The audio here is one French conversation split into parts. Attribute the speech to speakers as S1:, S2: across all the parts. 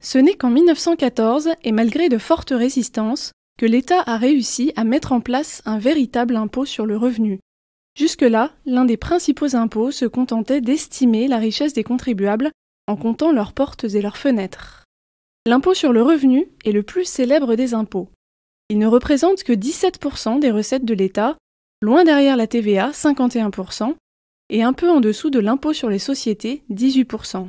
S1: Ce n'est qu'en 1914, et malgré de fortes résistances, que l'État a réussi à mettre en place un véritable impôt sur le revenu. Jusque-là, l'un des principaux impôts se contentait d'estimer la richesse des contribuables en comptant leurs portes et leurs fenêtres. L'impôt sur le revenu est le plus célèbre des impôts. Il ne représente que 17% des recettes de l'État, loin derrière la TVA, 51%, et un peu en dessous de l'impôt sur les sociétés, 18%.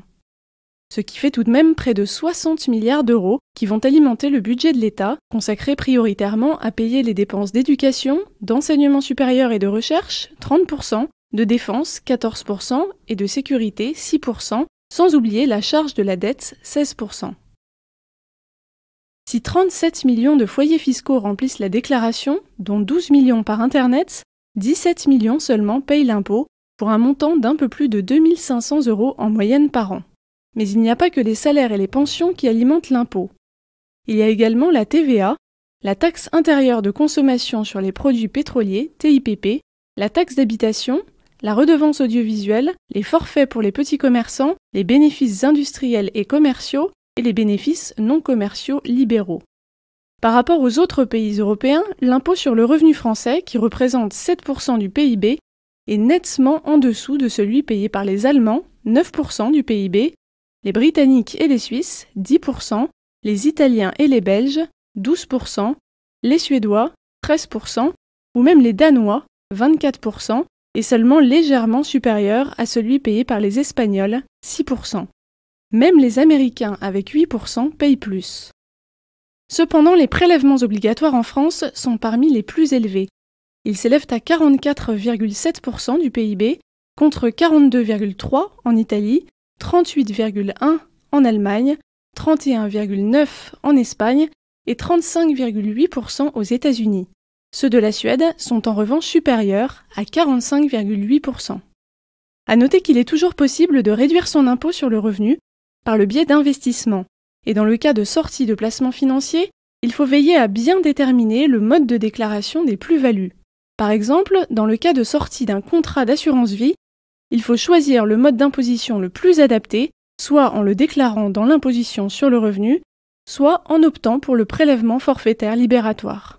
S1: Ce qui fait tout de même près de 60 milliards d'euros qui vont alimenter le budget de l'État, consacré prioritairement à payer les dépenses d'éducation, d'enseignement supérieur et de recherche, 30%, de défense, 14%, et de sécurité, 6%, sans oublier la charge de la dette, 16%. Si 37 millions de foyers fiscaux remplissent la déclaration, dont 12 millions par Internet, 17 millions seulement payent l'impôt, pour un montant d'un peu plus de 2 500 € en moyenne par an. Mais il n'y a pas que les salaires et les pensions qui alimentent l'impôt. Il y a également la TVA, la taxe intérieure de consommation sur les produits pétroliers, TIPP, la taxe d'habitation, la redevance audiovisuelle, les forfaits pour les petits commerçants, les bénéfices industriels et commerciaux et les bénéfices non commerciaux libéraux. Par rapport aux autres pays européens, l'impôt sur le revenu français, qui représente 7% du PIB, est nettement en dessous de celui payé par les Allemands, 9% du PIB, les Britanniques et les Suisses, 10%, les Italiens et les Belges, 12%, les Suédois, 13%, ou même les Danois, 24%, et seulement légèrement supérieur à celui payé par les Espagnols, 6%. Même les Américains, avec 8%, payent plus. Cependant, les prélèvements obligatoires en France sont parmi les plus élevés. Ils s'élèvent à 44,7% du PIB, contre 42,3% en Italie, 38,1% en Allemagne, 31,9% en Espagne et 35,8% aux États-Unis. Ceux de la Suède sont en revanche supérieurs à 45,8%. À noter qu'il est toujours possible de réduire son impôt sur le revenu par le biais d'investissements. Et dans le cas de sortie de placements financiers, il faut veiller à bien déterminer le mode de déclaration des plus-values. Par exemple, dans le cas de sortie d'un contrat d'assurance vie, il faut choisir le mode d'imposition le plus adapté, soit en le déclarant dans l'imposition sur le revenu, soit en optant pour le prélèvement forfaitaire libératoire.